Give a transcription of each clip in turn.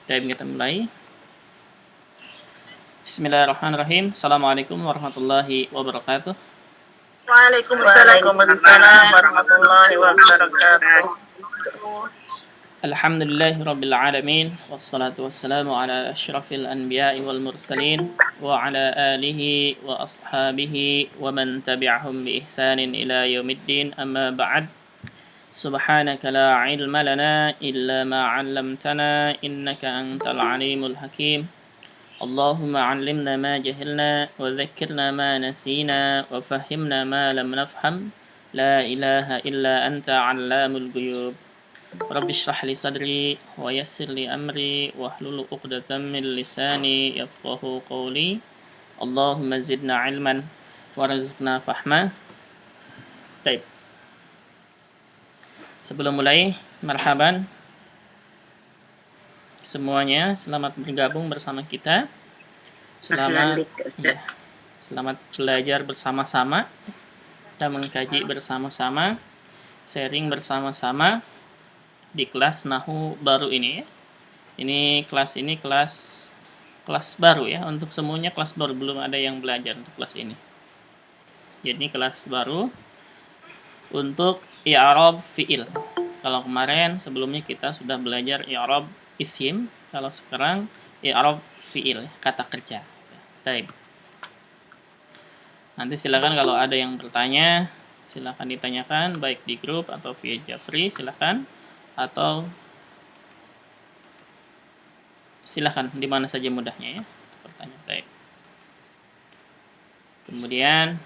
Baik, kita mulai. Bismillahirrahmanirrahim. Assalamualaikum warahmatullahi wabarakatuh. Waalaikumsalam warahmatullahi wabarakatuh. Alhamdulillahi rabbil alamin. Wassalatu wassalamu ala asyrafil anbiya'i wal mursalin wa ala alihi wa ashabihi wa man tabi'ahum bi ihsanin ila yaumiddin. Amma ba'd. Subhanaka la ilma lana illa ma 'allamtana innaka antal alimul hakim. Allahumma 'allimna ma jahilna wa dhakkirna ma nasina wa fahhimna ma lam nafham. La ilaha illa anta 'allamul ghuyub. Rabbi shrah li sadri wa yassir li amri wahlul 'uqdatam min lisani yafqahu qawli. Allahumma zidna 'ilman warzuqna fahma. Baik. Sebelum mulai, marhaban semuanya, selamat bergabung bersama kita. Selamat belajar bersama-sama, kita mengkaji bersama-sama, sharing bersama-sama di kelas Nahu baru ini. Kelas baru ya, untuk semuanya kelas baru, belum ada yang belajar untuk kelas ini. Jadi kelas baru untuk i'rab fi'il. Kalau kemarin sebelumnya kita sudah belajar i'rab isim, kalau sekarang i'rab fi'il, kata kerja. Baik. Nanti silakan kalau ada yang bertanya, silakan ditanyakan baik di grup atau via Jafri, silakan, atau silakan di mana saja mudahnya ya bertanya. Baik. Kemudian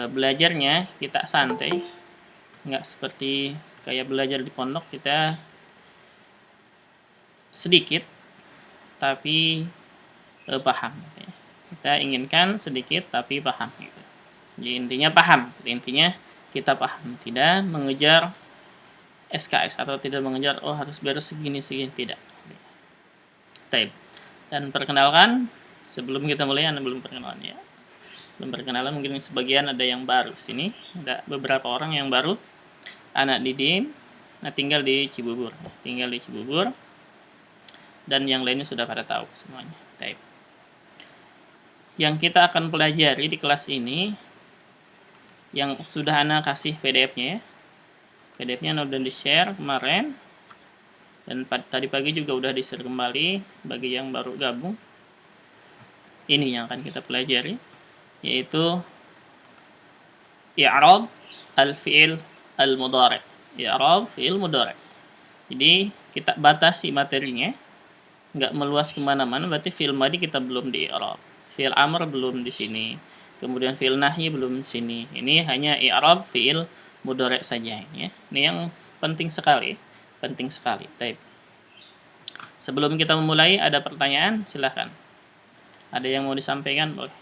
belajarnya kita santai, nggak seperti kayak belajar di pondok, kita sedikit tapi paham. Kita inginkan sedikit tapi paham. Jadi intinya paham, intinya kita paham, tidak mengejar SKS atau tidak mengejar harus beres segini tidak. Baik. Dan perkenalkan, sebelum kita mulai, Anda belum perkenalan ya. Belum perkenalan, mungkin sebagian ada yang baru sini, ada beberapa orang yang baru. Anak Didim, tinggal di Cibubur, dan yang lainnya sudah pada tahu semuanya. Baik. Yang kita akan pelajari di kelas ini, yang sudah Ana kasih PDF-nya ya. PDF-nya sudah di-share kemarin, dan tadi pagi juga udah di-share kembali bagi yang baru gabung. Ini yang akan kita pelajari, yaitu i'rab al-fi'il al-mudhari'. I'rab fi'il mudhari'. Jadi kita batasi materinya, nggak meluas kemana-mana. Berarti fi'il madi kita belum di i'rab, fi'il amr belum di sini, kemudian fi'il nahyi belum di sini. Ini hanya i'rab fi'il mudhari' saja ya. Ini yang penting sekali. Baik. Sebelum kita memulai, ada pertanyaan, silakan. Ada yang mau disampaikan, boleh.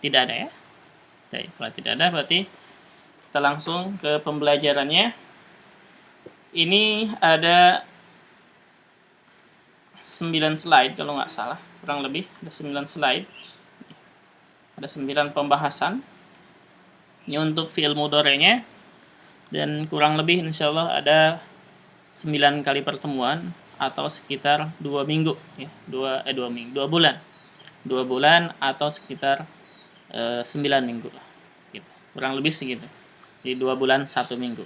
Tidak ada ya? Baik, kalau tidak ada berarti kita langsung ke pembelajarannya. Ini ada 9 slide kalau nggak salah, kurang lebih ada 9 slide. Ada 9 pembahasan. Ini untuk fi'il mudhari'nya, dan kurang lebih insyaallah ada 9 kali pertemuan atau sekitar 2 minggu ya. 2 bulan. 2 bulan atau sekitar 9 minggu lah. Gitu. Kurang lebih segitu. Jadi 2 bulan 1 minggu.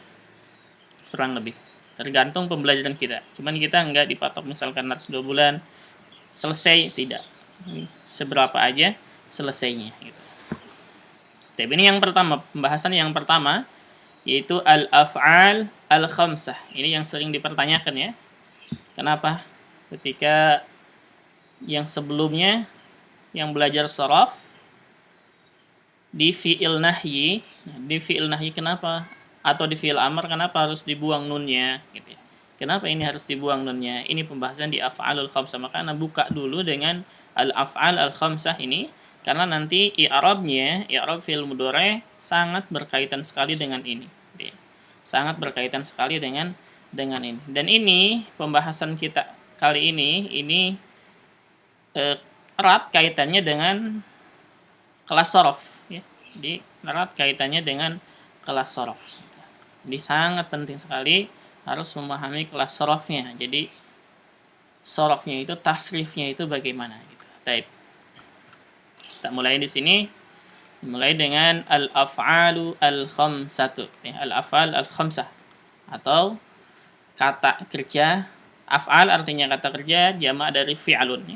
Kurang lebih. Tergantung pembelajaran kita. Cuman kita nggak dipatok misalkan harus 2 bulan selesai, tidak. Seberapa aja selesainya gitu. Tapi ini yang pertama, pembahasan yang pertama yaitu al-af'al al-khamsah. Ini yang sering dipertanyakan ya. Kenapa? Ketika yang sebelumnya yang belajar sharaf di fi'il nahyi, kenapa? Atau di fi'il amr kenapa harus dibuang nunnya gitu ya. Kenapa ini harus dibuang nunnya? Ini pembahasan di af'alul khamsah. Maka Anda buka dulu dengan al-af'al al-khamsah ini, karena nanti i'rab fi'il mudhari' sangat berkaitan sekali dengan ini. Sangat berkaitan sekali dengan ini. Dan ini pembahasan kita kali ini erat kaitannya dengan kelas sharaf ya. Jadi erat kaitannya dengan kelas sharaf. Jadi sangat penting sekali harus memahami kelas sorofnya. Jadi sorofnya itu, tasrifnya itu bagaimana gitu. Baik. Kita mulai di sini. Dimulai dengan al-af'alu al-khamsatu. Al-af'al al-khamsah. Atau kata kerja. Af'al artinya kata kerja, jamak dari fi'alun.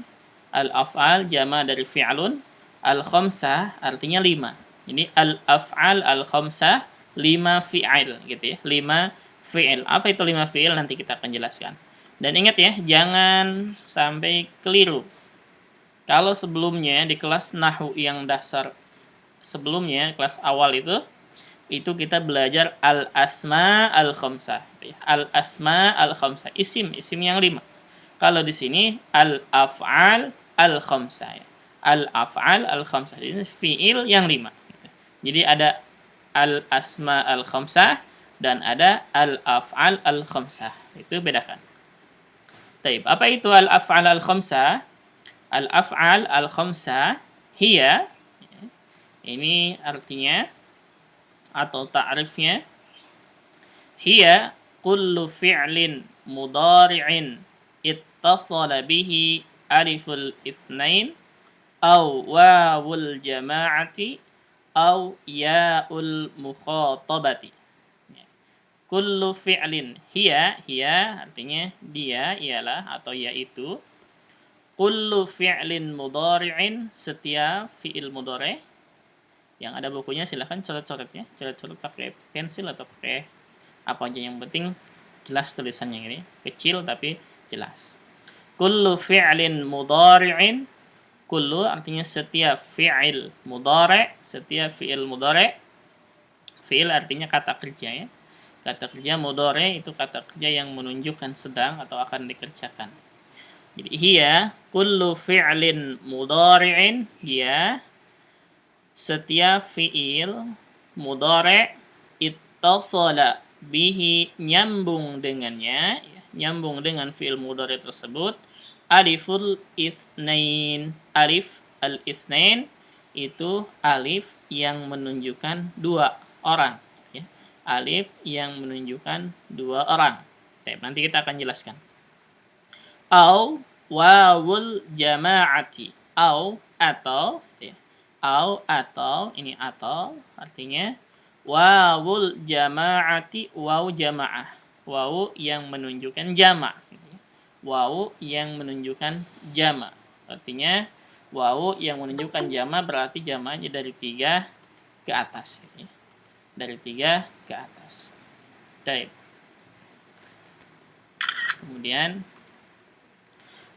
Al-af'al jamak dari fi'alun. Al-khamsah artinya 5. Jadi al-af'al al-khamsah 5 fi'il gitu ya. 5 fi'il. Apa itu 5 fi'il? Nanti kita akan jelaskan. Dan ingat ya, jangan sampai keliru. Kalau sebelumnya di kelas Nahwu yang dasar sebelumnya, kelas awal itu kita belajar al-asma al-khamsah. Al-asma al-khamsah, isim yang 5. Kalau di sini al-af'al al-khamsah. Al-af'al al-khamsah. Ini fi'il yang 5. Jadi ada al-asma al-khamsah dan ada al-af'al al-khamsah. Itu bedakan. Baik, apa itu al-af'al al-khamsah? Al-af'al al-khamsah hiya, ini artinya atau ta'rifnya, hiya kullu fi'lin mudari'in ittasala bihi aliful itsnain aw wawul jama'ati aw ya'ul mukhatabati. Kullu fi'lin, hiya artinya dia, ialah atau yaitu, kullu fi'lin mudari'in, setiap fi'il mudhari'. Yang ada bukunya silahkan coret-coret ya, coret-coret pakai pensil atau pakai apa aja, yang penting jelas tulisannya ini, kecil tapi jelas. Kullu fi'lin mudhari'in, kullu artinya setiap fi'il mudhari', setiap fi'il mudhari'. Fi'il artinya kata kerja ya. Kata kerja mudhari' itu kata kerja yang menunjukkan sedang atau akan dikerjakan. Jadi hiya kullu fi'lin mudhari'in, dia setiap fi'il mudhari' ittasala bihi, nyambung dengannya, nyambung dengan fi'il mudhari' tersebut, aliful itsnain. Alif al-itsnain itu alif yang menunjukkan 2 orang ya. Alif yang menunjukkan 2 orang. Oke, nanti kita akan jelaskan. Au wawul jama'ati, au atau ya. Au atau, ini atau artinya wawul jama'ati, waw jamaah, waw yang menunjukkan jamak. Waw yang menunjukkan jamak. Artinya waw yang menunjukkan jamak berarti jamaknya dari 3 ke atas ya. Dari 3 ke atas. Baik. Kemudian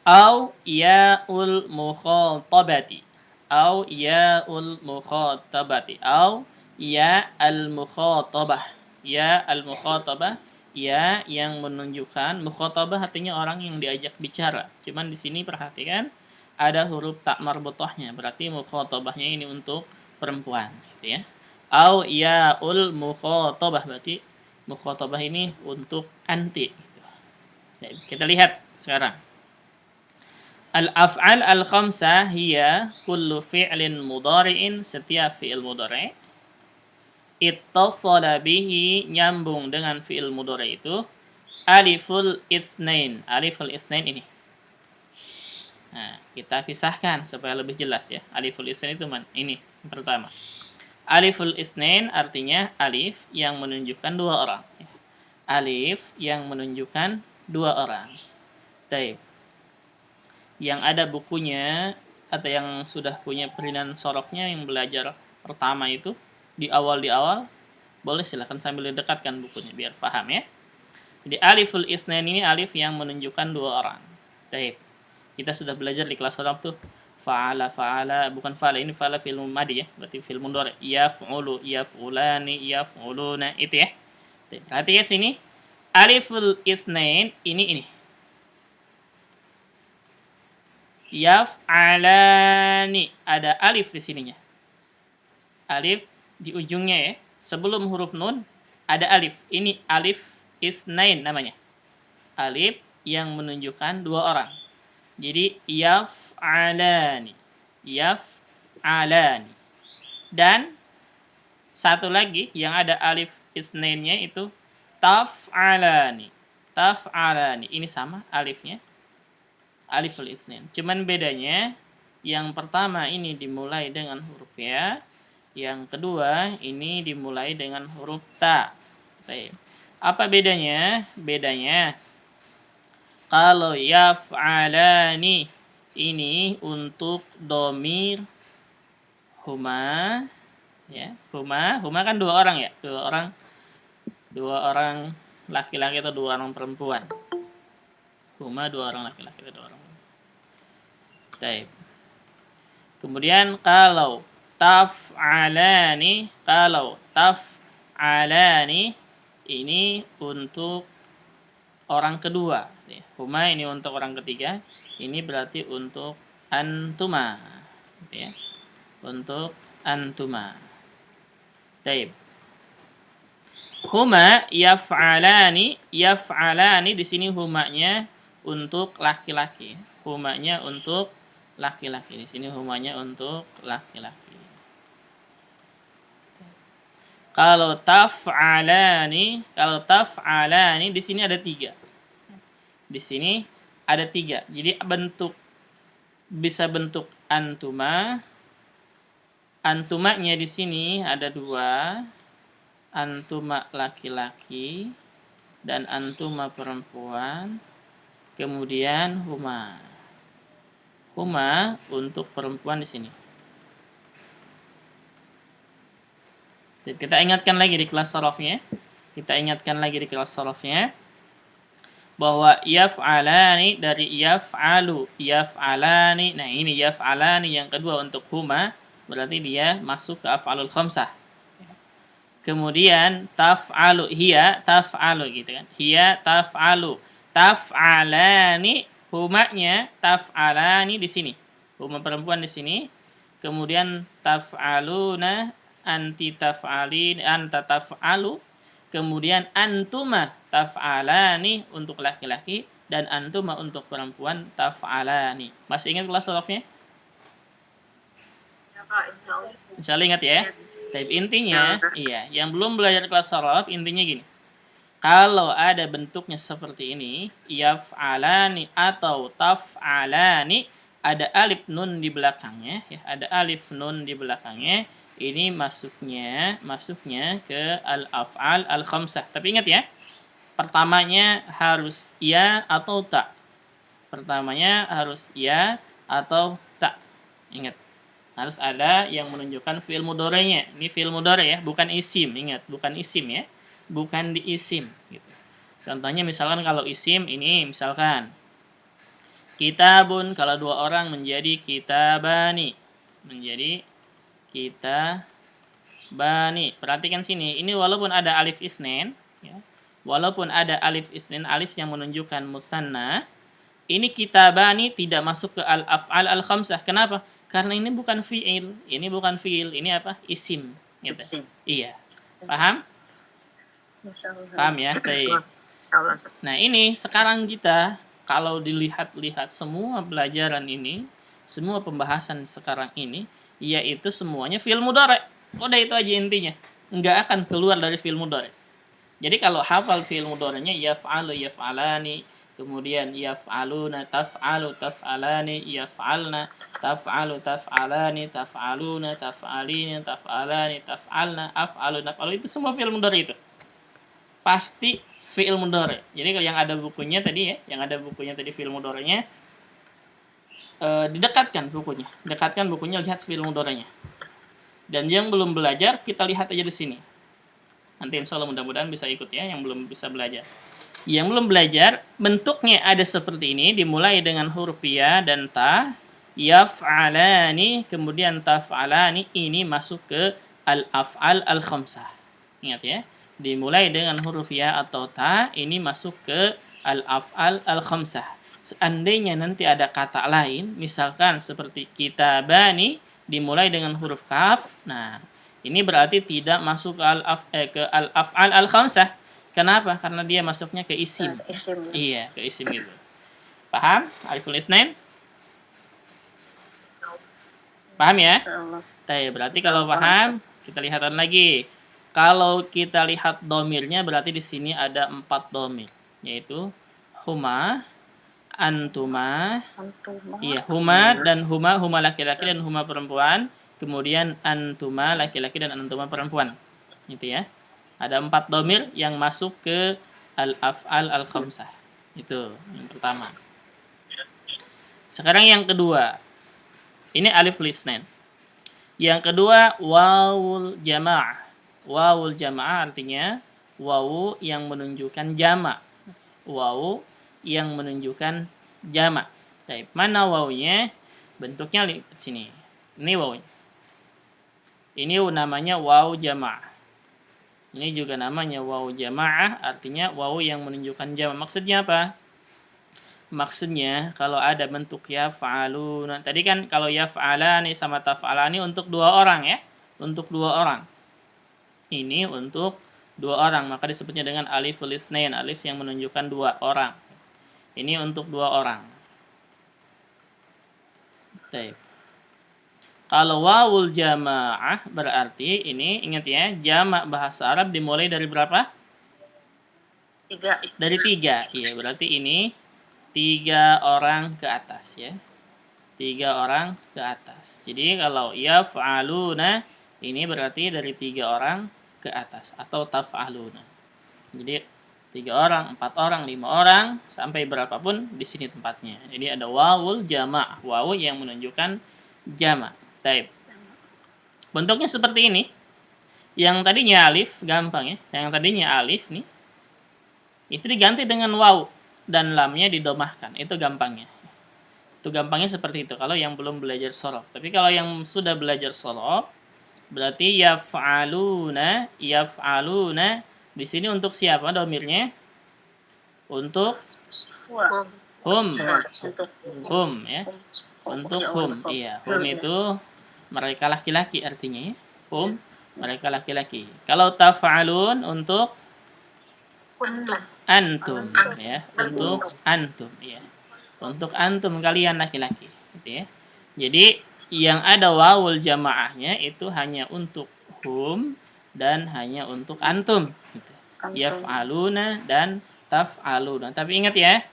au ya'ul mukhatabati, au ya'ul mukhatabati, au ya al-mukhatabah, ya al-mukhatabah, ya yang menunjukkan, mukhatabah artinya orang yang diajak bicara. Cuman di sini perhatikan ada huruf tak marbutahnya, berarti mukhatabahnya ini untuk perempuan gitu ya. Au ya'ul mukhatabah, berarti mukhatabah ini untuk anti gitu. Jadi, kita lihat sekarang. Al-af'al al-khamsah hiya kullu fi'lin mudhari'in, setiap fi'il mudhari', ittasala bihi, nyambung dengan fi'il mudhari' itu, aliful itsnain. Aliful itsnain ini. Nah, kita pisahkan supaya lebih jelas ya. Aliful itsnain itu ini yang pertama. Aliful itsnain artinya alif yang menunjukkan 2 orang. Alif yang menunjukkan 2 orang. Baik. Yang ada bukunya atau yang sudah punya perinan sorofnya, yang belajar pertama itu di awal boleh silakan sambil didekatkan bukunya biar paham ya. Jadi aliful itsnain ini alif yang menunjukkan 2 orang. Baik. Kita sudah belajar di kelas soraf tuh fa'ala, bukan fa'ala, ini fa'ala fi'il madi ya, berarti fi'il mudhari. Yaf'ulu, yaf'ulani, yaf'uluna, itu ya. Perhatikan sini. Aliful itsnain ini. Yaf'alani, ada alif di sininya. Alif di ujungnya ya. Sebelum huruf nun ada alif. Ini alif itsnain namanya. Alif yang menunjukkan 2 orang. Jadi yaf'alani. Yaf'alani. Dan satu lagi yang ada alif itsnainnya itu taf'alani. taf'alani. Ini sama alifnya. Aliful itsnain. Cuman bedanya yang pertama ini dimulai dengan huruf ya. Yang kedua ini dimulai dengan huruf ta. Baik. Apa bedanya? Bedanya kalau yaf'alani ini untuk domir huma, ya. Huma kan dua orang ya, dua orang laki-laki atau dua orang perempuan. Huma dua orang laki-laki atau dua orang perempuan. Baik. Kemudian kalau taf'alani ini untuk orang kedua. Huma ini untuk orang ketiga. Ini berarti untuk antuma. Ya. Untuk antuma. Baik. Huma yaf'alani di sini humanya untuk laki-laki. Humanya untuk laki-laki. Di sini humanya untuk laki-laki. Kalau taf'alani di sini ada 3. Di sini ada 3. Jadi bisa bentuk antuma. Antumanya di sini ada 2. Antuma laki-laki dan antuma perempuan. Kemudian huma. Huma untuk perempuan di sini. Kita ingatkan lagi di kelas sarafnya. Bahwa yaf'alani dari yaf'alu. Yaf'alani. Nah ini yaf'alani yang kedua untuk huma. Berarti dia masuk ke af'alul khamsah. Kemudian taf'alu. Hiya taf'alu gitu kan. Hiya taf'alu. Taf'alani. Humanya taf'alani di sini. Huma perempuan di sini. Kemudian taf'aluna. Anti taf'alin, anta taf'alu, kemudian antuma taf'alani untuk laki-laki dan antuma untuk perempuan taf'alani. Masih ingat kelas sarafnya? Ya, Pak, Insyaallah ingat ya. Tapi intinya, iya, yang belum belajar kelas saraf intinya gini. Kalau ada bentuknya seperti ini, yaf'alani atau taf'alani, ada alif nun di belakangnya, ya, ada alif nun di belakangnya. Ini masuknya ke al-af'al al-khamsah. Tapi ingat ya, pertamanya harus ya atau tak. Ingat, harus ada yang menunjukkan fi'il mudhari'nya. Ini fi'il mudhari' ya, bukan isim. Ingat, bukan isim ya. Bukan di isim gitu. Contohnya misalkan kalau isim ini misalkan kitabun, kalau 2 orang menjadi kitabani. Perhatikan sini. Ini walaupun ada alif isnin, ya. Walaupun ada alif isnin, alif yang menunjukkan musanna, ini kitabani tidak masuk ke al-af'al al-khamsah. Kenapa? Karena ini bukan fi'il. Ini apa? Isim. Gitu. Isim. Iya. Paham? Paham ya? Baik. Nah, ini sekarang kita kalau dilihat-lihat semua pelajaran ini, semua pembahasan sekarang ini, yaitu semuanya fi'il mudhari'. Udah itu aja intinya. Enggak akan keluar dari fi'il mudhari'. Jadi kalau hafal fi'il mudhari'nya yaf'alu, yaf'alani, kemudian yaf'aluna, taf'alu, taf'alani, yaf'alna, taf'alu, taf'alani, taf'aluna, taf'alina, taf'alani, taf'alna, af'alu, naf'alu, itu semua fi'il mudhari' itu. Pasti fi'il mudhari'. Jadi kalau yang ada bukunya tadi fi'il mudhari'nya, dekatkan bukunya, lihat fi'il mudhari'nya. Dan yang belum belajar, kita lihat aja di sini. Nanti insya Allah mudah-mudahan bisa ikut ya, yang belum bisa belajar. Yang belum belajar, bentuknya ada seperti ini, dimulai dengan huruf ya dan ta, yaf'alani, kemudian taf'alani, ini masuk ke al-af'al al-khamsah. Ingat ya, dimulai dengan huruf ya atau ta, ini masuk ke al-af'al al-khamsah. Seandainya nanti ada kata lain, misalkan seperti kitabani, dimulai dengan huruf kaf, nah ini berarti tidak masuk ke al-af'al al-khamsah. Kenapa? Karena dia masuknya ke isim. Iya, ke isim gitu. Paham? Aliful itsnain? Paham ya? Berarti kalau paham, kita lihatkan lagi. Kalau kita lihat domirnya, berarti di sini ada 4 domir. yaitu huma, antuma, Antuma. iya, huma dan huma laki-laki dan huma perempuan, kemudian antuma laki-laki dan antuma perempuan. Gitu ya. Ada 4 domir yang masuk ke al-af'al al-khamsah. Itu yang pertama. Sekarang yang kedua. Ini alif lisnain. Yang kedua wawul jamaah. Wawul jamaah artinya wawu yang menunjukkan jamak. Wawu yang menunjukkan jamak. Baik, mana wawunya? Bentuknya lihat sini. Ini wawunya. Ini namanya wawu jamaah. Ini juga namanya wawu jamaah, artinya wawu yang menunjukkan jamak. Maksudnya apa? Maksudnya kalau ada bentuk yaf'aluna. Tadi kan kalau yaf'alani sama taf'alani untuk 2 orang ya. Untuk 2 orang. Ini untuk 2 orang, maka disebutnya dengan aliful isnain, alif yang menunjukkan 2 orang. Ini untuk 2 orang. Baik. Kalau wawul jamaah berarti ini ingat ya, jamak bahasa Arab dimulai dari berapa? 3. Dari 3. Iya, berarti ini 3 orang ke atas ya. 3 orang ke atas. Jadi kalau yaf'aluna ini berarti dari 3 orang ke atas atau taf'aluna. Jadi 3 orang, 4 orang, 5 orang sampai berapapun di sini tempatnya. Jadi ada wawul jama', wawu yang menunjukkan jama'. Taib. Bentuknya seperti ini. Yang tadinya alif gampang ya. Yang tadinya alif nih itu diganti dengan wawu dan lamnya didomahkan. Itu gampangnya. Itu gampangnya seperti itu kalau yang belum belajar shorof. Tapi kalau yang sudah belajar shorof, berarti yaf'aluna di sini untuk siapa domirnya? Untuk hum. Hum ya. Untuk hum. Iya, hum itu mereka laki-laki artinya ya. Hum mereka laki-laki. Kalau taf'alun untuk antum ya, untuk antum ya. Untuk antum kalian laki-laki gitu ya. Jadi yang ada wawul jamaahnya itu hanya untuk hum dan hanya untuk antum gitu. Yaf'aluna dan taf'aluna. Tapi ingat ya.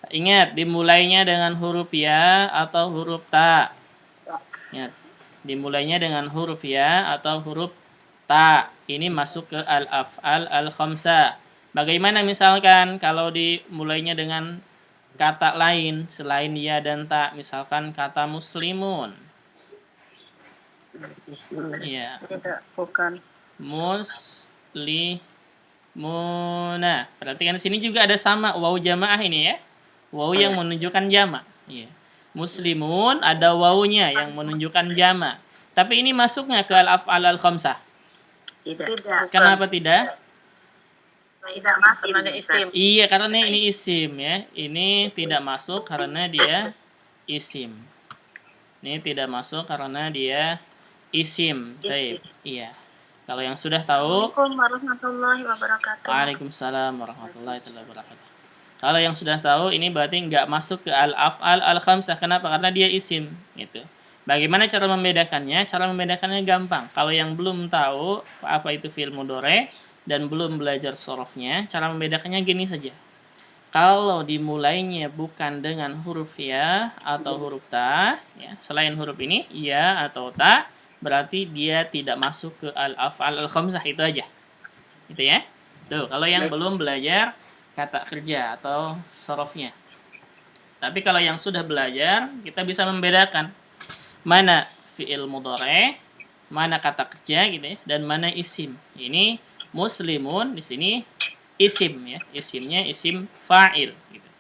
Ingat dimulainya dengan huruf ya atau huruf ta. Ingat, dimulainya dengan huruf ya atau huruf ta. Ini masuk ke al-af'al al-khamsah. Bagaimana misalkan kalau dimulainya dengan kata lain selain ya dan ta, misalkan kata muslimun. Iya. Tidak, bukan. Muslimuna. Perhatikan di sini juga ada sama wawu jamaah ini ya. Wawu yang menunjukkan jamak. Iya. Muslimun ada wawunya yang menunjukkan jamak. Tapi ini masuknya ke al-af'al al-khamsah. Tidak. Kenapa tidak? Tidak masuk. Karena isim. Iya, karena ini isim ya. Ini tidak masuk karena dia isim. Ini tidak masuk karena dia isim. Baik. Iya. Kalau yang sudah tahu, Assalamualaikum warahmatullahi wabarakatuh. Waalaikumsalam warahmatullahi wabarakatuh. Kalau yang sudah tahu, ini berarti nggak masuk ke al-af'al al-khamsah. Kenapa? Karena dia isim. Gitu. Bagaimana cara membedakannya? Cara membedakannya gampang. Kalau yang belum tahu apa itu fi'il mudhari dan belum belajar sorofnya, cara membedakannya gini saja. Kalau dimulainya bukan dengan huruf ya atau huruf ta, ya, selain huruf ini, ya atau ta, berarti dia tidak masuk ke al-af'al al-khamsah, itu aja. Gitu ya. Tuh, kalau yang belum belajar kata kerja atau sorofnya. Tapi kalau yang sudah belajar, kita bisa membedakan mana fi'il mudhari, mana kata kerja gitu ya, dan mana isim. Ini muslimun di sini isim ya, isimnya isim fa'il gitu.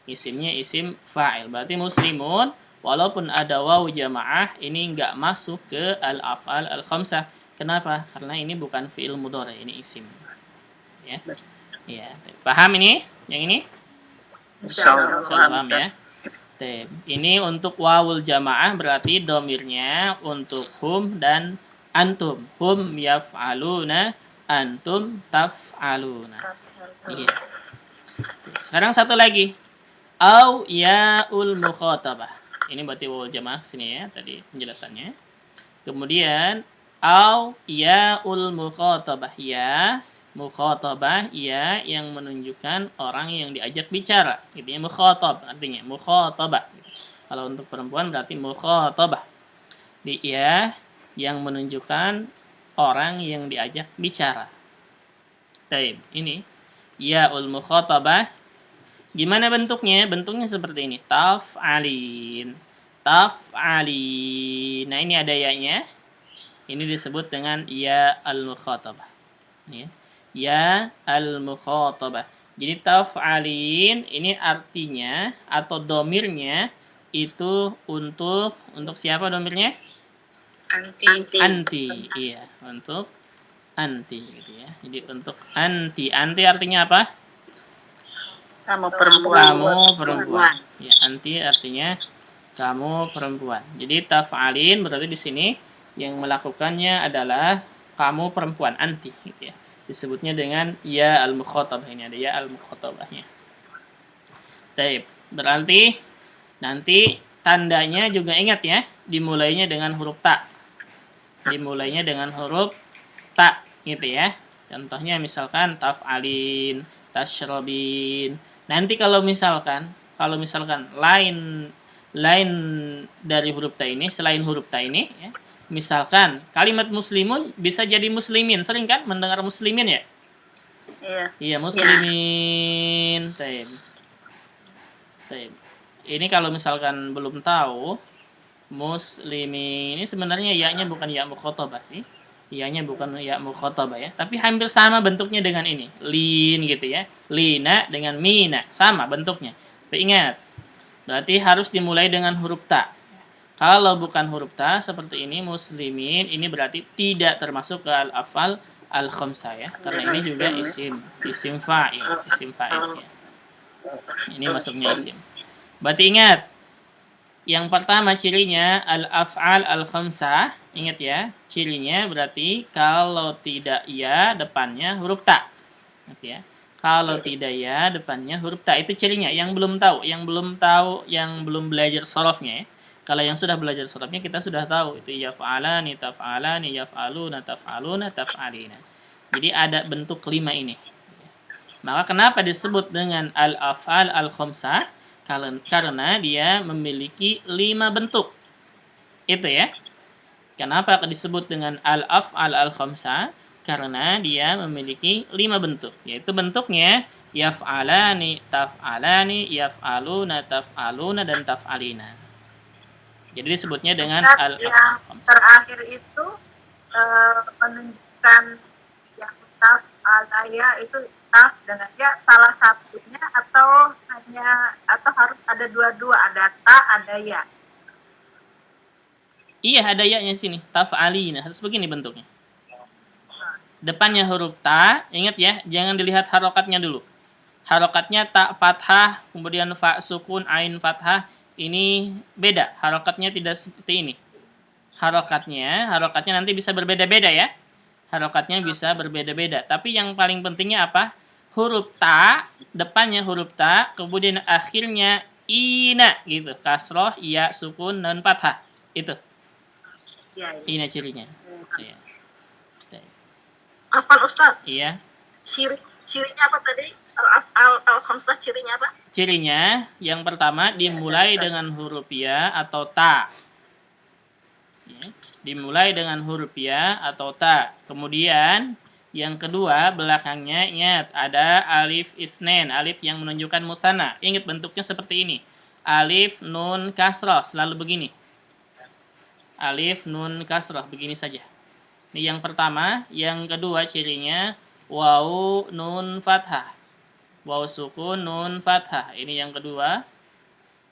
Isimnya isim fa'il. Berarti muslimun walaupun ada wawu jamaah ini enggak masuk ke al-af'al al-khamsah. Kenapa? Karena ini bukan fi'il mudhari, ini isim. Ya. Ya, paham ini? Yang ini? Insyaallah. Paham ya. Ini untuk wawul jamaah berarti domirnya untuk hum dan antum. Hum yaf'aluna, antum taf'aluna. Iya. Sekarang satu lagi. Au ya'ul mukhatabah. Ini berarti wawul jamaah sini ya tadi penjelasannya. Kemudian au ya'ul mukhatabah, ya Mukhatabah ya yang menunjukkan orang yang diajak bicara. Gitu ya, mukhatab artinya mukhatabah. Kalau untuk perempuan berarti mukhatabah. Dia yang menunjukkan orang yang diajak bicara. Taib, ini yaul mukhatabah. Gimana bentuknya? Bentuknya seperti ini. Taf'alin. Taf'alin. Nah, ini ada ya-nya. Ini disebut dengan ya al-mukhatabah. Ya. Ya al-mukhatabah. Jadi taf'alin ini artinya atau domirnya itu untuk siapa domirnya? Anti. Anti. Iya, untuk anti gitu ya. Jadi untuk anti. Anti artinya apa? Kamu perempuan. Kamu perempuan. Ya, anti artinya kamu perempuan. Jadi taf'alin berarti di sini yang melakukannya adalah kamu perempuan, anti gitu ya. Disebutnya dengan ya al-mukhatabah. Ini ada ya al-mukhatabahnya. Baik, berarti nanti tandanya juga ingat ya, dimulainya dengan huruf ta. Dimulainya dengan huruf ta gitu ya. Contohnya misalkan taf'alin, tashrobin. Nanti kalau misalkan lain dari huruf ta ini, selain huruf ta ini ya, misalkan kalimat muslimun bisa jadi muslimin. Sering kan mendengar muslimin ya? Iya. Iya, muslimin. Taib. Taib. Ini kalau misalkan belum tahu, muslimin ini sebenarnya ya-nya bukan ya mukhatabah sih. Ya-nya bukan ya mukhatabah ya, tapi hampir sama bentuknya dengan ini. Lin gitu ya. Lina dengan mina, sama bentuknya. Tapi ingat, berarti harus dimulai dengan huruf ta. Kalau bukan huruf ta seperti ini muslimin, ini berarti tidak termasuk ke al-afal al-khamsah ya. Karena ini juga isim fa'il, ya. Ini masuknya isim. Berarti ingat, yang pertama cirinya al-af'al al-khamsah. Ingat ya, cirinya berarti kalau tidak ya depannya huruf ta. Ingat ya. Kalau tidak ya depannya huruf ta. Itu cirinya. Yang belum tahu, yang belum belajar sorofnya ya. Kalau yang sudah belajar sorofnya kita sudah tahu. Itu yaf'alani, taf'alani, yaf'aluna, taf'aluna, taf'alina. Jadi ada bentuk 5 ini. Maka kenapa disebut dengan al-af'al al-khamsah? Karena dia memiliki 5 bentuk. Itu ya. Kenapa disebut dengan al-af'al al-khamsah? Karena dia memiliki 5 bentuk. Yaitu bentuknya yaf'alani, taf'alani, yaf'aluna, taf'aluna, dan taf'alina. Jadi disebutnya dengan al-af'al al-khamsah. Terakhir itu menunjukkan yang taf'alaya itu taf dengan ya salah satunya atau harus ada dua-dua, ada ta, ada ya. Iya, ada ya-nya sini. Taf'alina. Harus begini bentuknya. Depannya huruf ta. Ingat ya, jangan dilihat harokatnya dulu. Harokatnya ta fathah, kemudian fa sukun, ain fathah. Ini beda. Harokatnya tidak seperti ini. Harokatnya nanti bisa berbeda-beda ya. Harokatnya bisa berbeda-beda. Tapi yang paling pentingnya apa? Huruf ta, depannya huruf ta, kemudian akhirnya ina gitu. Kasroh, ya, sukun, dan fathah. Itu. Ya, Ini cirinya. Ya. Afal Ustaz. Iya. Cirinya apa tadi? Al-khamsah cirinya apa? Cirinya yang pertama dimulai dengan huruf ya atau ta. Ya. Dimulai dengan huruf ya atau ta. Kemudian yang kedua belakangnya ingat ada alif isnen, alif yang menunjukkan musanna. Ingat bentuknya seperti ini. Alif nun kasrah selalu begini. Alif nun kasrah begini saja. Ini yang pertama, yang kedua cirinya waw nun fathah. Waw sukun nun fathah. Ini yang kedua.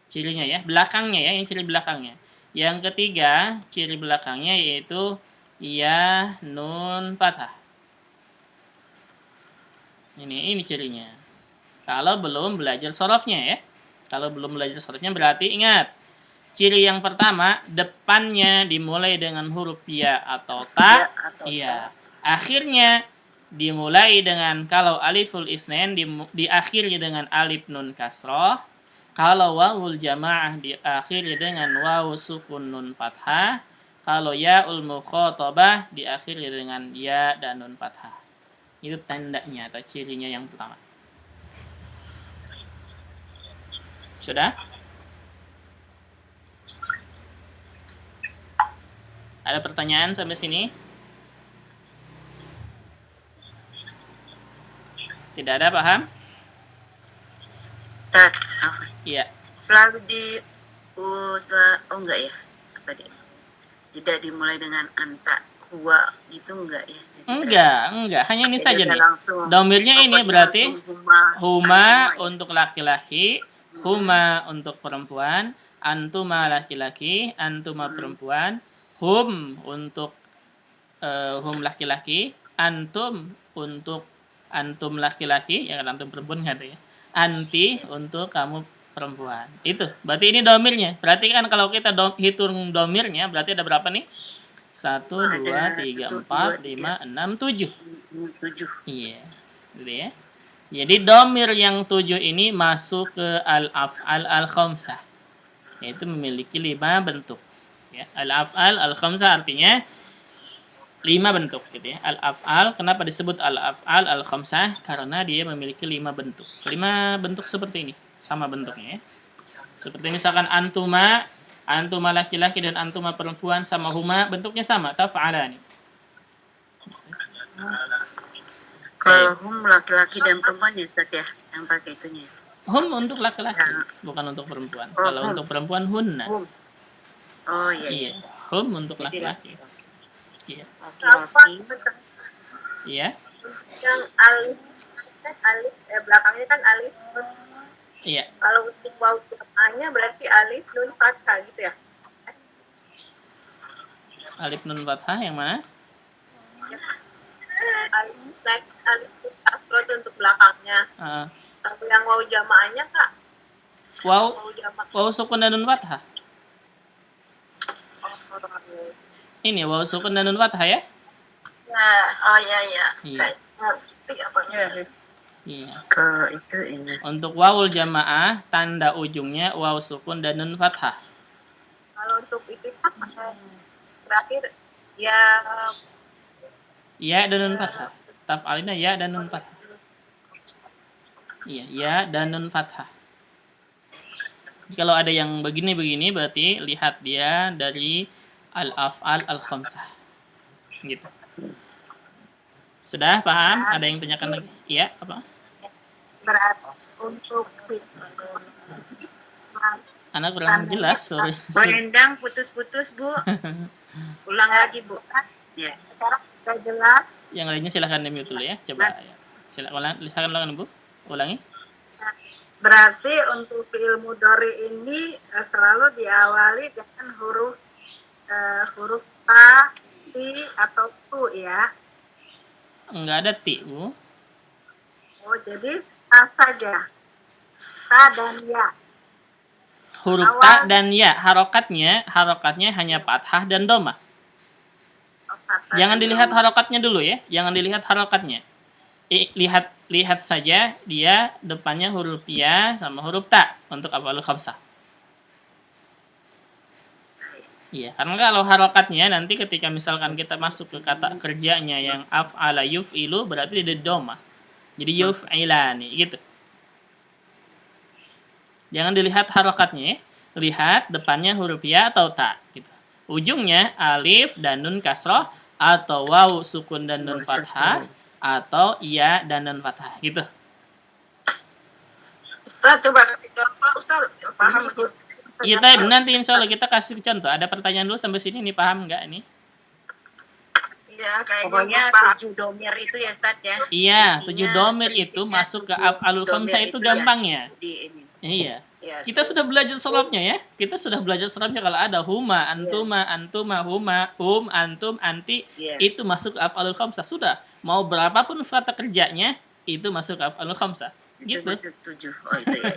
Cirinya ya, belakangnya ya, ini ciri belakangnya. Yang ketiga, ciri belakangnya yaitu ya nun fathah. Ini cirinya. Kalau belum belajar sorofnya ya. Kalau belum belajar sorofnya berarti ingat. Ciri yang pertama, depannya dimulai dengan huruf ya atau ta. Iya. Akhirnya dimulai dengan, kalau aliful isnain diakhiri dengan alif nun kasroh. Kalau wawul jamaah diakhiri dengan wawu sukun nun fathah. Kalau ya'ul mukhatabah diakhiri dengan ya dan nun fathah. Itu tandanya atau cirinya yang pertama. Sudah? Ada pertanyaan sampai sini? Tidak ada, paham? Ustaz, apa? Iya. Selalu oh enggak ya? Tadi tidak dimulai dengan anta huwa gitu enggak ya? Enggak. Hanya ini saja nih. Langsung. Domirnya ini berarti huma antuma, untuk laki-laki, huma untuk perempuan, antuma laki-laki, antuma perempuan, hum untuk hum laki-laki, antum untuk antum laki-laki, ya kan antum perempuan nggak ada ya. Anti untuk kamu perempuan. Itu. Berarti ini domirnya. Berarti kan kalau kita hitung domirnya, berarti ada berapa nih? 1, 2, 3, 4, 5, 6, 7. 7. Iya. Gitu ya. Jadi domir yang 7 ini masuk ke al-af'al al-khamsah. Yaitu memiliki 5 bentuk. Ya. Al-af'al al-khamsah artinya 5 bentuk gitu ya. Al-af'al, kenapa disebut al-af'al al-khamsah? Karena dia memiliki 5 bentuk. 5 bentuk seperti ini, sama bentuknya ya. Seperti misalkan antuma laki-laki dan antuma perempuan sama huma bentuknya sama, taf'alani. Kalau hum laki-laki dan perempuan ya Ustaz ya, yang pakai itunya. Hum untuk laki-laki, bukan untuk perempuan. Kalau untuk perempuan hunna. Oh iya. Iya. Hum untuk laki-laki. Iya. Laki-laki. Iya. Yang alif kan alif belakangnya kan alif nun. Iya. Kalau untuk waw jama'nya berarti alif nun fathah gitu ya. Alif nun fathah yang mana? Alif nun kasroh itu untuk belakangnya. Tapi yang waw jama'nya Kak? Waw sukun dan nun fathah. Ini waw sukun dan nun fathah ya? Ya, oh iya. Iya. Iya. Kalau itu ini. Untuk wawul jamaah tanda ujungnya waw sukun dan nun fathah. Kalau untuk itu kan terakhir ya dan nun fathah. Taf'alina ya dan nun fathah. Iya, ya dan nun fathah. Kalau ada yang begini berarti lihat dia dari al-af'al al-khamsah. Gitu. Sudah paham? Ada yang tanyakan lagi? Iya, apa? Berarti untuk Anak kurang jelas, sorry. Berendang putus-putus, Bu. Ulang lagi, Bu. Ya. Sekarang sudah jelas. Yang lainnya silahkan di-mute dulu ya. Coba ya. Silakan ulangi, Bu. Ulangi. Berarti untuk fi'il mudhari ini selalu diawali dengan huruf ta, ti atau tu ya. Enggak ada ti, Bu. Oh, jadi ta saja. Ta dan ya. Huruf ta dan ya, harokatnya hanya fathah dan dhamma. Jangan dilihat harokatnya dulu ya. Jangan dilihat harokatnya. Lihat saja dia depannya huruf ya sama huruf ta untuk af'alul khamsah. Iya, karena kalau harokatnya nanti ketika misalkan kita masuk ke kata kerjanya yang af'ala yuf'ilu berarti dia dhamma. Jadi yuf'ilani gitu. Jangan dilihat harokatnya, lihat depannya huruf ya atau ta gitu. Ujungnya alif dan nun kasroh atau waw sukun dan nun fathah atau ya dan nun fathah gitu. Ustaz coba kasih contoh, Ustaz. Paham itu? Iya, nanti insya Allah kita kasih contoh. Ada pertanyaan dulu sampai sini nih, paham nggak ini? Iya, kayaknya pokoknya 7 domir itu ya, Ustaz ya. Iya, 7 domir itu masuk ke af'alul khamsah itu gampangnya. Iya. Kita sudah belajar sorobnya ya. Kita sudah belajar sorobnya kalau ada huma, antuma, huma, antum, anti, itu masuk ke af'alul khamsah. Sudah. Mau berapapun kata kerjanya, itu masuk ke af'alul khamsah. Gitu. 7. Oh, itu ya.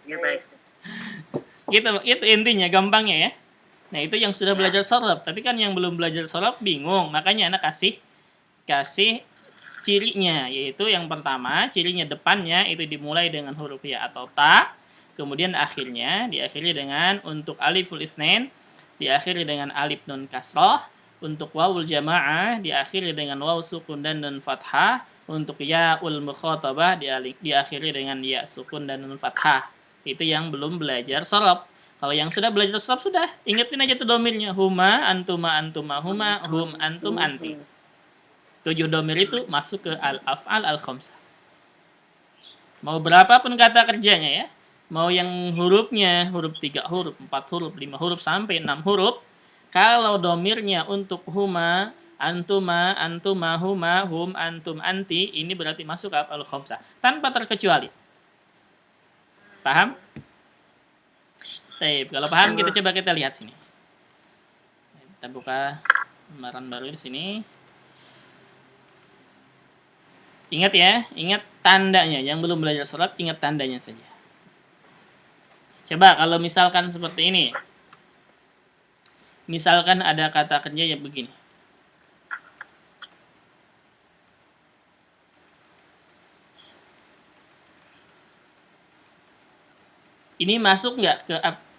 Ya baik. Itu intinya, gampangnya ya. Nah, itu yang sudah belajar sorob. Tapi kan yang belum belajar sorob bingung. Makanya anak kasih cirinya. Yaitu yang pertama, cirinya depannya itu dimulai dengan huruf ya atau ta. Kemudian akhirnya diakhiri dengan untuk aliful isnain diakhiri dengan alif nun kasroh. Untuk wawul jamaah diakhiri dengan waw sukun dan nun fathah. Untuk yaul mukhatabah diakhiri dengan ya sukun dan nun fathah. Itu yang belum belajar shorof. Kalau yang sudah belajar shorof sudah, ingetin aja tuh domirnya. Huma, antuma, antuma, huma, hum, antum, anti. 7 domir itu masuk ke al-af'al al-khamsah. Mau berapapun kata kerjanya ya. Mau yang hurufnya, huruf 3 huruf, 4 huruf, 5 huruf, sampai 6 huruf. Kalau domirnya untuk huma, antuma, antuma, huma, hum, antum, anti, ini berarti masuk ke al-khamsah. Tanpa terkecuali. Paham? Baik, kalau paham kita lihat sini. Kita buka lembaran baru di sini. Ingat ya, ingat tandanya. Yang belum belajar shorof, ingat tandanya saja. Coba kalau misalkan seperti ini. Misalkan ada kata kerja yang begini. Ini masuk nggak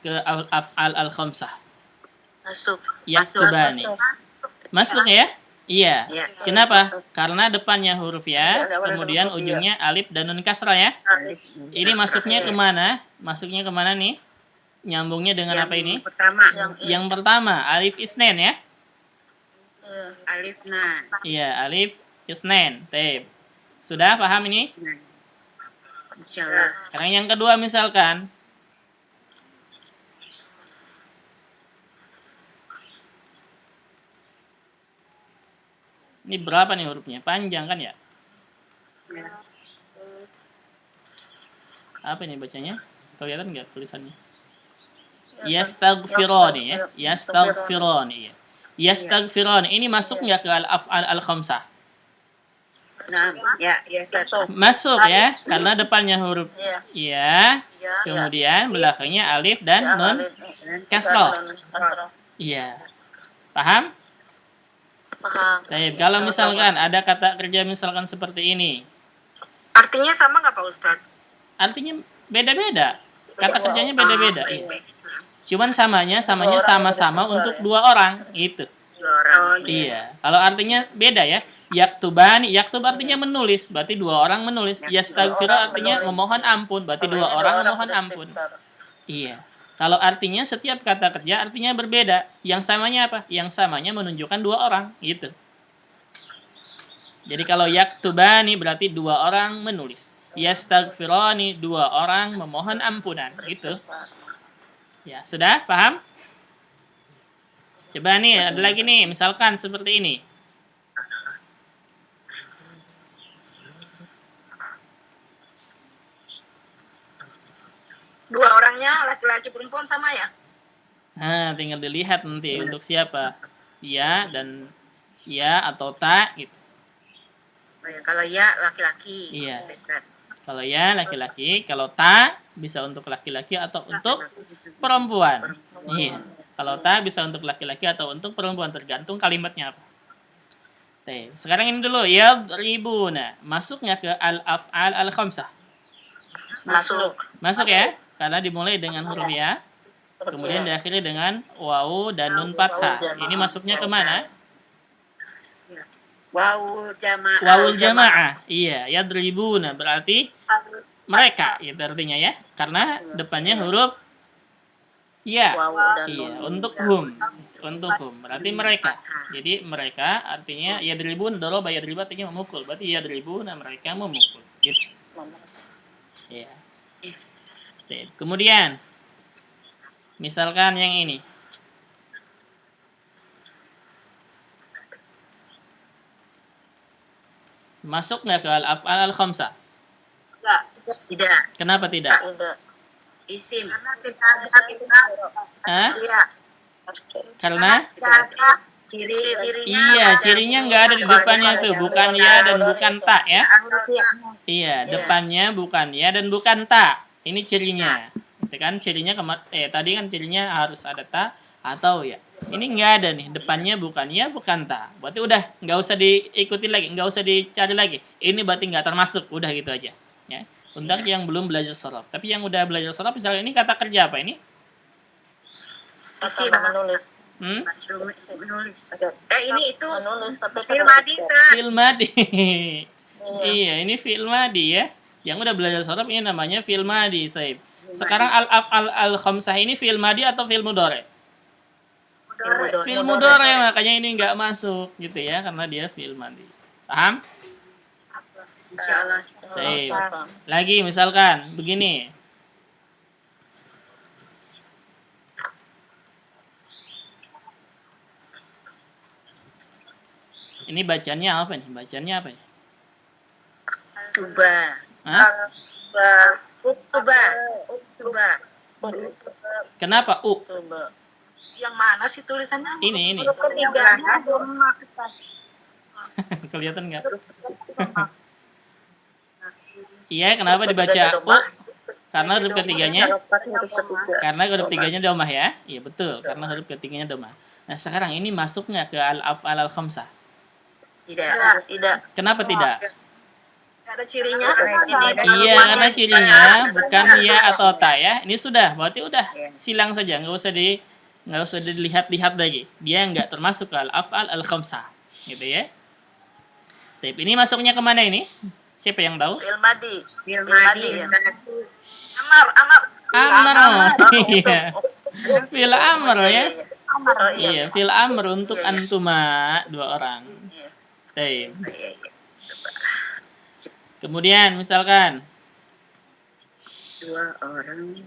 ke al-af'al al-khamsah? Masuk. Yaktubani. Masuk ya? Iya. Ya. Kenapa? Karena depannya huruf ya, kemudian ujungnya alif dan nun kasrah ya. Ini masuknya kemana? Masuknya kemana nih? Nyambungnya dengan apa ini? Pertama. Yang pertama, alif isnen ya? Alif nan. Iya, alif isnen. Taib. Sudah paham ini? Insyaallah. Sekarang yang kedua misalkan. Ini berapa nih hurufnya? Panjang kan ya? Apa ini bacanya? Kelihatan nggak tulisannya? Yastaghfirani ya. Yastaghfirani ya. Yastaghfirani. Ini masuk nggak ke al-af'al al-khamsah? Nah, ya, Masuk ya, karena depannya huruf ya, kemudian belakangnya alif dan nun kasroh. Iya. Paham? Paham. Baik, kalau misalkan ada kata kerja misalkan seperti ini. Artinya sama nggak Pak Ustadz? Artinya beda-beda. Kata kerjanya beda-beda. Iya. Cuman samanya sama-sama untuk 2 orang, gitu. Orang. Iya. Kalau artinya beda ya. Yaktubani, yaktub artinya menulis, berarti 2 orang menulis. Yastaghfiru artinya memohon ampun, berarti 2 orang memohon ampun. Iya. Kalau artinya setiap kata kerja artinya berbeda. Yang samanya apa? Yang samanya menunjukkan 2 orang, gitu. Jadi kalau yaktubani berarti 2 orang menulis. Yastaghfirani 2 orang memohon ampunan, gitu. Ya, sudah paham? Coba nih, ada lagi nih, misalkan seperti ini. Dua orangnya laki-laki perempuan sama ya? Nah, tinggal dilihat nanti untuk siapa. Ya dan ya atau tak gitu. Oh ya, kalau ya laki-laki. Iya. Ustaz. Kalau ya laki-laki, kalau tak bisa untuk laki-laki atau untuk perempuan. Iya. Kalau tak bisa untuk laki-laki atau untuk perempuan, tergantung kalimatnya apa. Oke, sekarang ini dulu yadribuna. Masuknya ke al-af'al al-khamsah. Masuk. Masuk ya? Karena dimulai dengan huruf ya, kemudian diakhiri dengan wawu dan nun fathah. Ini masuknya kemana? Wawul jamaah. Wawul jamaah. Iya, yadribuna berarti mereka, itu artinya ya. Karena depannya huruf ya. Iya, untuk hum. Untuk hum. Berarti mereka. Jadi mereka artinya yadribun, daraba yadribu artinya memukul. Berarti yadribuna mereka memukul. Gitu. Iya. Kemudian misalkan yang ini. Masuk nggak ke al-af'al al-khamsah? Tidak. Kenapa tidak? Isim. Karena tidak ada Hah? Iya. Karena? Ciri-cirinya. Iya, cirinya nggak ada di depannya tuh. Bukan ya dan bukan tak ya. Iya, depannya bukan ya dan bukan tak. Ini cirinya. Itu kan cirinya tadi kan cirinya harus ada tak atau ya. Ini nggak ada nih, depannya bukan ya, bukan tak. Berarti udah nggak usah diikuti lagi, nggak usah dicari lagi. Ini berarti nggak termasuk, udah gitu aja. Ya. Untuk yang belum belajar shorof. Tapi yang udah belajar shorof, misalnya ini kata kerja apa ini? Isim. Menulis. Menulis. Ini itu Menulis tapi Fil madi, Kak. Fil madi. Iya, ini fi'il madi ya. Yang udah belajar shorof ini namanya fi'il madi, Saib. Sekarang al-af'al al-khamsah ini fi'il madi atau fi'il mudhari? Mudore. Fi'il mudhari, makanya ini nggak masuk gitu ya, karena dia fi'il madi. Paham? Insyaallah. Baik. Lagi misalkan begini. Ini bacanya apa nih? Bacanya apa nih? Tuba. Hah? Tuba. Kenapa U? Yang mana sih tulisannya? Ini. Ketiganya Kelihatan nggak? Iya, kenapa dibaca U? Karena huruf ketiganya domah ya. Iya betul, karena huruf ketiganya domah. Nah, sekarang ini masuk nggak ke al-af'al al-khamsah? Tidak. Kenapa tidak? Nggak ada cirinya. Iya, karena cirinya bukan ya atau ta ya. Ini sudah, berarti udah silang saja, nggak usah dilihat-lihat lagi. Dia nggak termasuk ke al-af'al al-khamsah, gitu ya. Tapi ini masuknya kemana ini? Siapa yang tahu? Filmadi. Amar. Iya. Fil amr ya. Iya, fil amr untuk antuma, 2 orang. Baik. Kemudian misalkan 2 orang.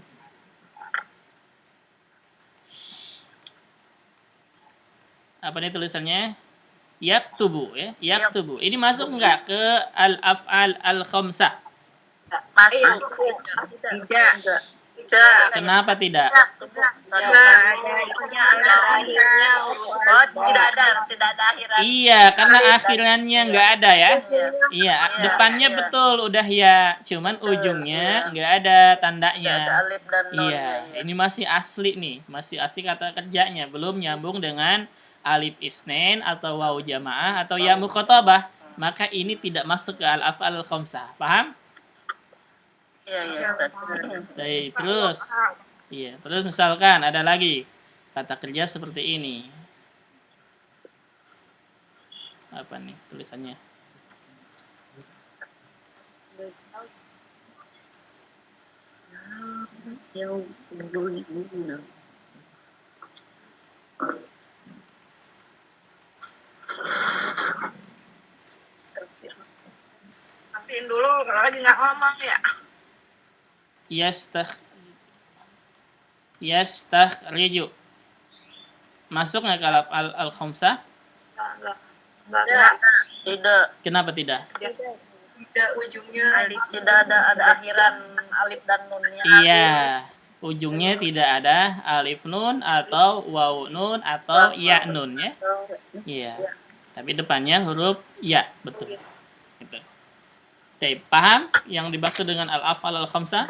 apa nih tulisannya? Yaktubu ya, yaktubu. Ini masuk nggak ke al-af'al al-khamsah? Tidak. Kenapa tidak? Tidak ada akhiran. Iya, karena akhirannya nggak ada ya. Iya, depannya betul udah ya, cuman ujungnya nggak ada tandanya. Alif dan nun. Iya, ini masih asli nih, masih asli kata kerjanya, belum nyambung dengan alif isnain atau waw jamaah atau ya mukhatabah. Maka ini tidak masuk ke al-af'al al-khamsah. Paham? Iya. Baik, terus. Iya, terus misalkan ada lagi kata kerja seperti ini. Apa nih tulisannya? Pastiin dulu kalau lagi nggak ngomong ya. Yastakhriju. Masuk nggak ke al-khamsah? Enggak. Tidak. Kenapa tidak? Tidak ujungnya. Alif tidak ada akhiran alif dan nunnya. Iya, ujungnya tidak ada alif nun atau waw nun atau ya nun ya. Iya. Tapi depannya huruf ya, betul. Gitu. Oke, paham yang dimaksud dengan al-af'al al-khamsah?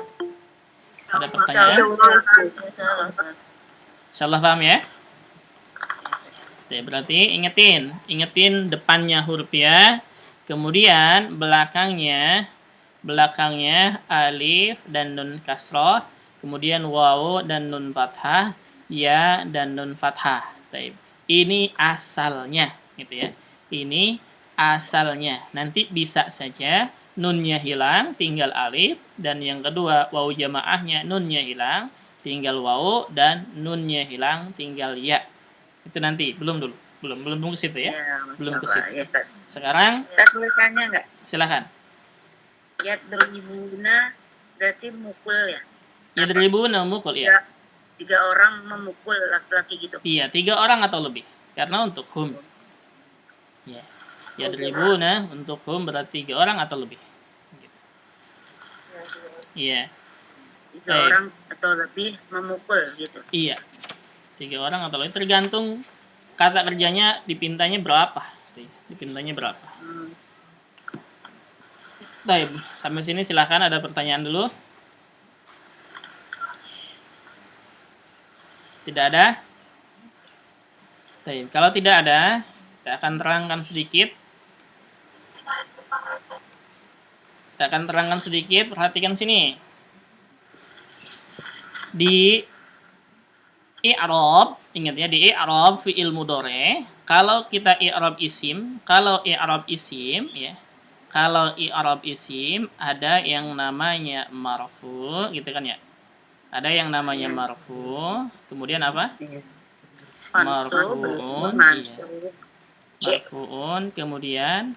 Ada pertanyaan? Insyaallah paham ya? Oke, berarti ingetin depannya huruf ya, kemudian belakangnya alif dan nun kasroh, kemudian waw dan nun fathah, ya dan nun fathah. Ini asalnya, gitu ya. Ini asalnya. Nanti bisa saja nunnya hilang, tinggal alif, dan yang kedua waw jamaahnya nunnya hilang, tinggal waw, dan nunnya hilang, tinggal ya. Itu nanti, belum ke situ ya. Belum ke situ. Sekarang Tulisannya enggak? silakan. Yadribuna berarti mukul ya. Yadribuna mukul ya. 3 orang memukul laki-laki gitu. Iya, 3 orang atau lebih. Karena untuk hum. Ya. Yadribuna untuk hum berarti 3 orang atau lebih. Gitu. Iya. 3 orang atau lebih memukul gitu. Iya. 3 orang atau lebih, tergantung kata kerjanya dipintanya berapa. Baik, sampai sini silahkan ada pertanyaan dulu. Tidak ada? Baik, kalau tidak ada, kita akan terangkan sedikit. Perhatikan sini. Di i'rab, ingat ya, di i'rab fi'il mudhari, kalau kita i'rab isim ya. Kalau i'rab isim ada yang namanya marfu, gitu kan ya? Ada yang namanya marfu, kemudian apa? Iya. Marfu'un, iya. Mansub, Marfu'un, kemudian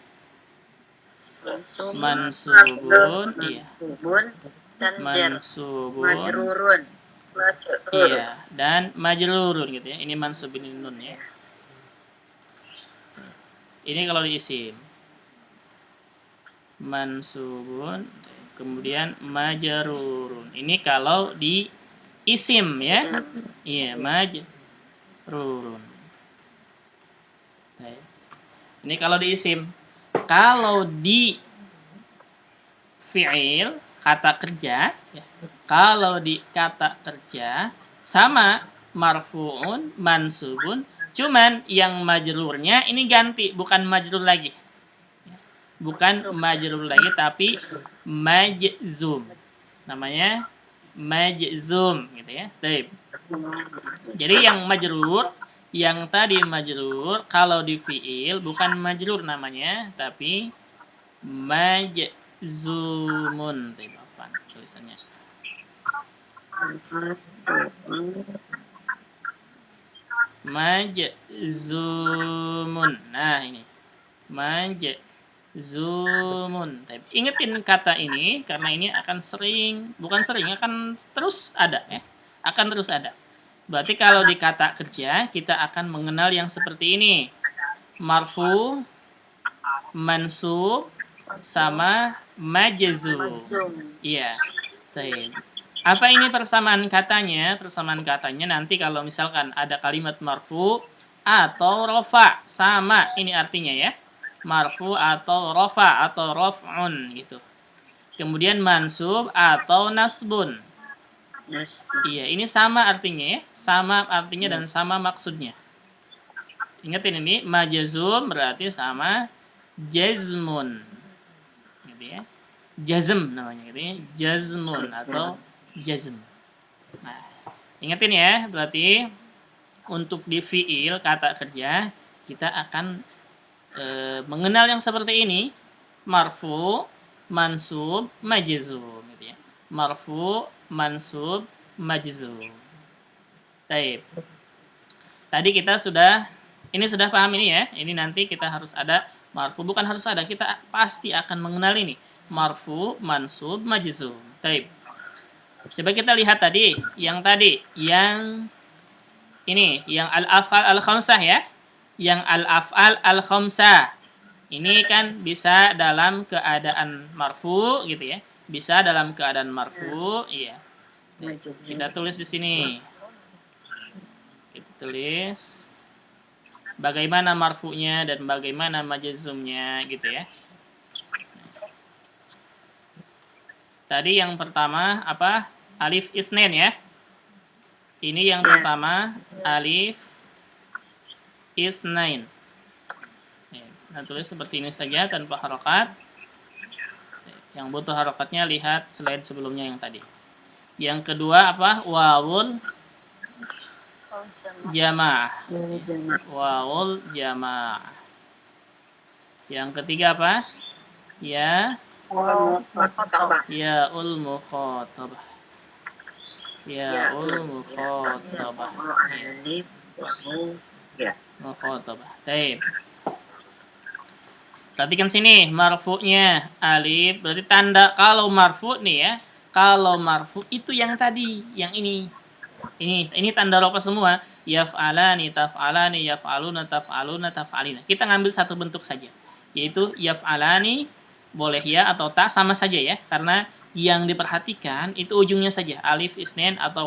mansub, mansubun, iya. mansubun, dan Mansubun, majrurun. iya. Dan majrurun gitu ya. Ini mansub ini nun ya. Ini kalau di isim. Mansubun, kemudian majrurun. Ini kalau di isim ya. Iya, majrurun. Baik. Ini kalau di isim. Kalau di fi'il, kata kerja, ya. Kalau di kata kerja sama marfu'un, mansubun, cuman yang majrurnya ini ganti, bukan majrur lagi. Bukan majrur lagi tapi majzum. Namanya majzum gitu ya. Baik. Jadi yang majrur, yang tadi majrur kalau di fi'il bukan majrur namanya tapi majzumun. Apa tulisannya? Majzumun. Nah, ini. Majzumun. Ingetin kata ini karena ini akan sering, bukan sering, akan terus ada ya. Akan terus ada. Berarti kalau di kata kerja kita akan mengenal yang seperti ini. Marfu, mansub, sama majzum. Iya. Baik. Apa ini persamaan katanya? Persamaan katanya nanti kalau misalkan ada kalimat marfu atau rofa, sama ini artinya ya. Marfu atau rofa atau rof'un gitu. Kemudian mansub atau nasbun. Iya, ini sama artinya ya. Sama artinya dan sama maksudnya. Ingatin ini, majzum berarti sama jazmun. Gitu ya. Jazm namanya gitu ya. Jazmun atau jazm. Nah, ingetin ya, berarti untuk di fi'il kata kerja kita akan mengenal yang seperti ini, marfu, mansub, majzum gitu ya. Marfu, mansub, majzum. Baik. Tadi kita sudah paham ini ya. Ini nanti kita harus ada marfu, bukan harus ada, kita pasti akan mengenal ini. Marfu, mansub, majzum. Baik. Coba kita lihat tadi, yang ini, yang al-af'al al-khamsah ya. Yang al-af'al al-khamsah. Ini kan bisa dalam keadaan marfu gitu ya. Bisa dalam keadaan marfu, iya. Kita tulis di sini. Kita tulis bagaimana marfu'nya dan bagaimana majzumnya gitu ya. Tadi yang pertama apa? Alif isnen ya. Ini yang pertama alif isnain. Nah, tulis seperti ini saja tanpa harokat. Yang butuh harokatnya lihat slide sebelumnya yang tadi. Yang kedua apa? Wawul jamaah. Wawul jamaah. Yang ketiga apa? Ya ul mukhatabah. Ya ul mukhatabah. Mukhatabah. Baik. Perhatikan sini marfu'nya alif, berarti tanda kalau marfu' nih ya. Kalau marfu' itu yang tadi, yang ini. Ini tanda rofa semua. Yaf'alani, taf'alani, yaf'aluna, taf'aluna, taf'alina. Kita ngambil satu bentuk saja, yaitu yaf'alani, boleh ya atau tak, sama saja ya. Karena yang diperhatikan itu ujungnya saja, alif isnen atau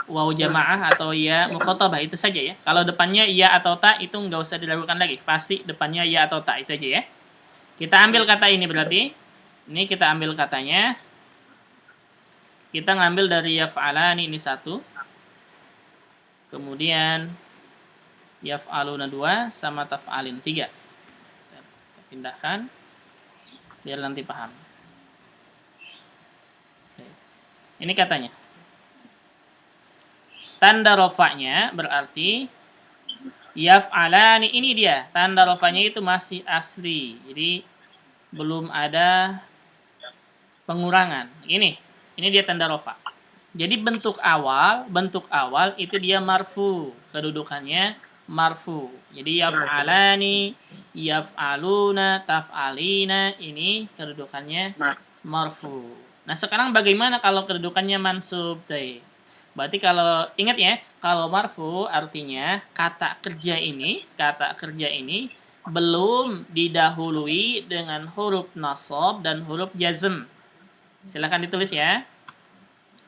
waw jamaah atau ya mukhatabah, itu saja ya. Kalau depannya ya atau ta itu nggak usah dilakukan lagi. Pasti depannya ya atau ta, itu aja ya. Kita ambil kata ini berarti. Ini kita ambil katanya. Kita ngambil dari yaf'alani ini 1. Kemudian yaf'aluna 2 sama taf'alin 3. Kita pindahkan biar nanti paham. Ini katanya. Tanda rofanya berarti yaf'alani, ini dia. Tanda rofanya itu masih asli. Jadi belum ada pengurangan. Ini dia tanda rofa. Jadi bentuk awal itu dia marfu, kedudukannya marfu. Jadi yaf'alani, yaf'aluna, taf'alina, ini kedudukannya marfu. Nah, sekarang bagaimana kalau kedudukannya mansub? Berarti kalau ingat ya, kalau marfu artinya kata kerja ini belum didahului dengan huruf nasab dan huruf jazm. Silakan ditulis ya.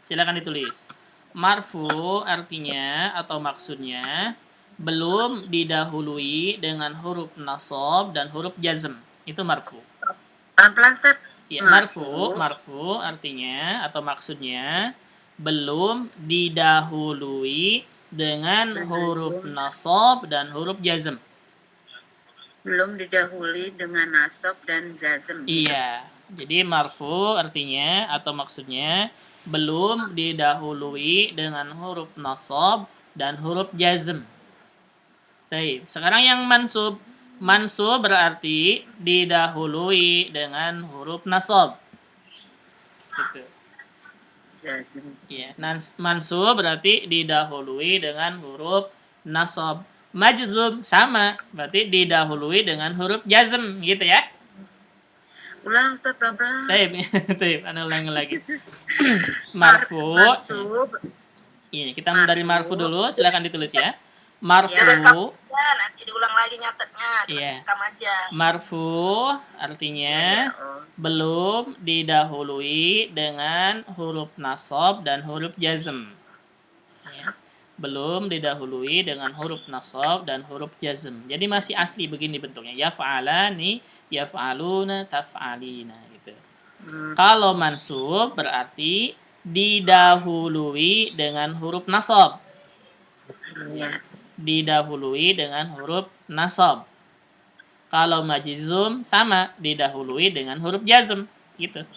Silakan ditulis. Marfu artinya atau maksudnya belum didahului dengan huruf nasab dan huruf jazm. Itu marfu. Pelan-pelan, Ustaz. Ya, marfu artinya atau maksudnya belum didahului dengan huruf nasab dan huruf jazm. Belum didahului dengan nasab dan jazm. Iya. Jadi marfu artinya atau maksudnya belum didahului dengan huruf nasab dan huruf jazm. Baik, sekarang yang mansub. Mansub berarti didahului dengan huruf nasab. Gitu. Jazm. Ya, mansub berarti didahului dengan huruf nasab. Majzum sama, berarti didahului dengan huruf jazm, gitu ya. Ulang, Ustaz, pelan-pelan. Taib, ana ulangi lagi. Marfu. Mansub. Iya, kita dari marfu dulu, silakan ditulis ya. Ya, Marfu. ya, nanti diulang lagi nyatetnya. Iya. Rekam aja. Marfu artinya belum didahului dengan huruf nasab dan huruf jazm. Ya. Belum didahului dengan huruf nasab dan huruf jazm. Jadi masih asli begini bentuknya. Yaf'alani, yaf'aluna, taf'alina gitu. Kalau mansub berarti didahului dengan huruf nasab. Ya. Didahului dengan huruf nasab. Kalau majzum sama, didahului dengan huruf jazm gitu.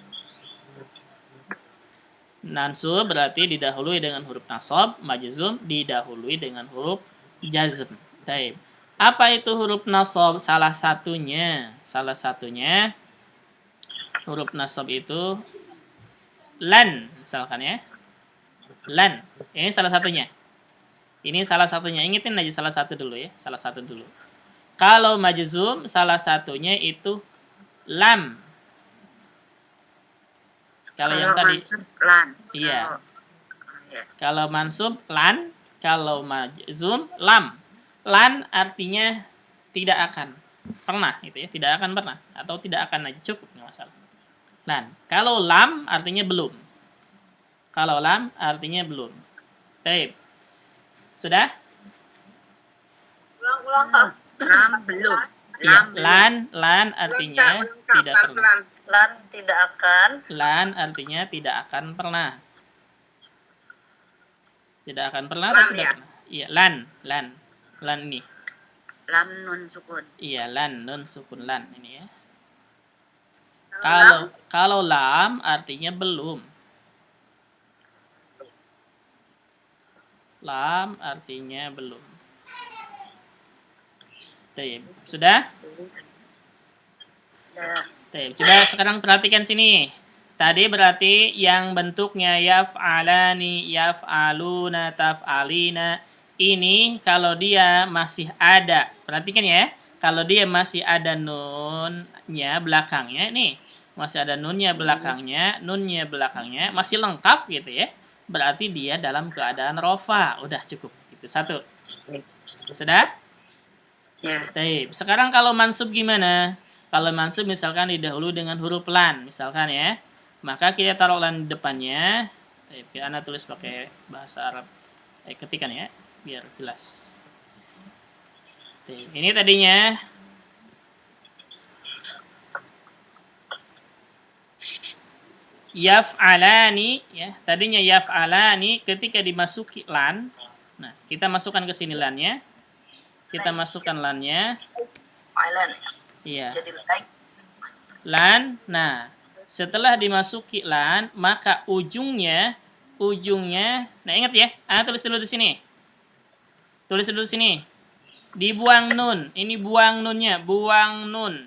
Mansub berarti didahului dengan huruf nasab, majzum didahului dengan huruf jazm. Baik. Apa itu huruf nasab? Salah satunya huruf nasab itu lan, misalkan ya. Lan. Ini salah satunya. Ingetin aja salah satu dulu ya. Salah satu dulu. Kalau majzum salah satunya itu lam. Kalau yang tadi mansub lan. iya. Kalau mansub lan, kalau majzum lam. Lan artinya tidak akan pernah gitu ya, tidak akan pernah atau tidak akan aja cukup, enggak masalah. Lan. Kalau lam artinya belum. Baik. Sudah? Ulang-ulang, Kak. Lam belum. Yes, lan artinya tidak pernah. Lan tidak akan. Lan artinya tidak akan pernah. Tidak akan pernah Lan atau tidak ya? pernah? Iya, lan. Lan ini. Lam nun sukun. Iya, lan nun sukun lan ini ya. Lam, Kalau lam artinya belum. Lam artinya belum. Baik, sudah? Baik, coba sekarang perhatikan sini. Tadi berarti yang bentuknya yaf'alani, yaf'aluna, taf'alina. Ini kalau dia masih ada, perhatikan ya. Kalau dia masih ada nunnya belakangnya, nih. Masih ada nunnya belakangnya, masih lengkap gitu ya. Berarti dia dalam keadaan rofa. Udah cukup. Gitu. Satu. Sudah? Ya. Baik. Sekarang kalau mansub gimana? Kalau mansub misalkan didahului dengan huruf lan. Misalkan ya. Maka kita taruh lan di depannya. Ana tulis pakai bahasa Arab. Ketikan ya. Biar jelas. Ini tadinya yaf'alani ya. Tadinya yaf'alani ketika dimasuki lan. Nah, kita masukkan ke sini lannya. Kita masukkan lannya. Lan. Iya. Jadi like. Lan. Nah, setelah dimasuki lan, maka ujungnya nah ingat ya. Tulis dulu di sini. Dibuang nun. Ini buang nunnya. Buang nun.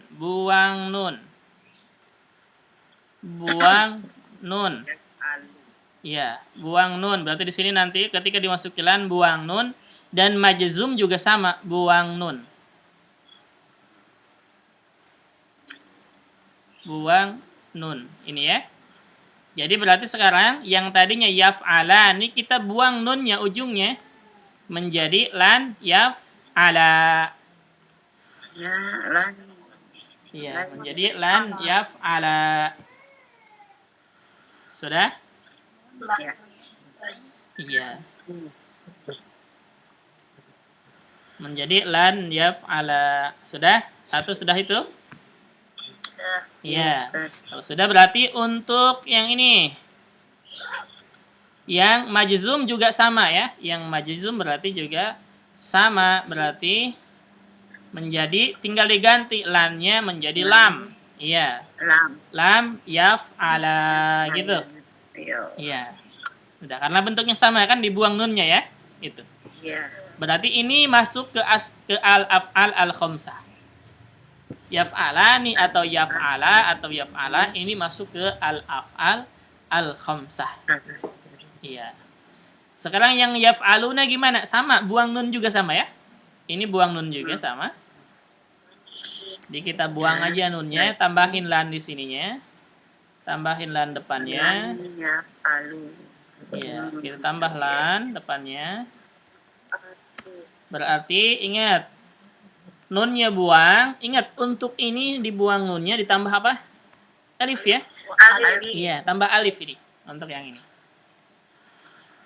buang nun. Yaf'alu. Iya, buang nun. Berarti di sini nanti ketika dimasuki lan buang nun dan majzum juga sama, buang nun. Buang nun. Ini ya. Jadi berarti sekarang yang tadinya yaf'ala ini kita buang nunnya ujungnya menjadi lan yaf'ala. Ya, lan. Iya, menjadi lan yaf'ala. Sudah? Ya. Iya. Menjadi lan yaf'ala. Sudah? Satu sudah itu? Iya. Kalau sudah berarti untuk yang ini. Yang majzum juga sama ya. Yang majzum berarti juga sama. Berarti menjadi tinggal diganti lannya menjadi lam. Iya. Lam. Lam yaf'ala gitu. Iya. Udah karena bentuknya sama kan dibuang nunnya ya. Itu. Iya. Berarti ini masuk ke al-af'al al-khamsah. Yaf'alani atau yaf'ala ini masuk ke al-af'al al-khamsah. Iya. Sekarang yang yaf'aluna gimana? Sama, buang nun juga sama ya? Ini buang nun juga sama. Jadi kita buang aja nunnya, tambahin lan di sininya. Tambahin lan depannya. Yaf'alu. Iya, kita tambah lan depannya. Berarti ingat nunnya buang. Ingat untuk ini dibuang nunnya ditambah apa? Alif ya? Alif. Iya, tambah alif ini untuk yang ini.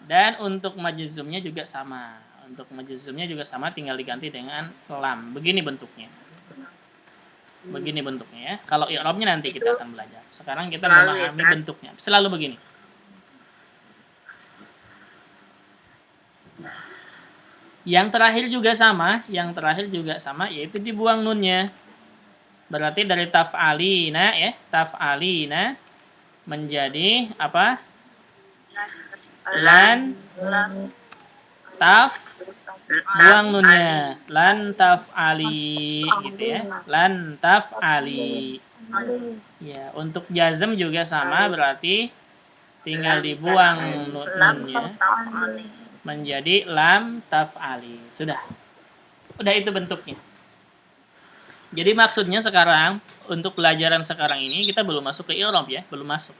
Dan untuk majzumnya juga sama. Untuk majzumnya juga sama, tinggal diganti dengan lam. Begini bentuknya. Begini bentuknya ya. Kalau i'rabnya nanti kita akan belajar. Sekarang kita memahami bentuknya. Selalu begini. Yang terakhir juga sama, yaitu dibuang nunnya. Berarti dari taf'alina ya, taf'alina menjadi apa? Lan taf buang nunnya, lan taf'ali gitu ya. Lan taf'ali. Ya, untuk jazm juga sama, berarti tinggal dibuang nunnya menjadi lam taf'ali. Sudah. Udah itu bentuknya. Jadi maksudnya sekarang untuk pelajaran sekarang ini kita belum masuk ke i'rab ya, belum masuk.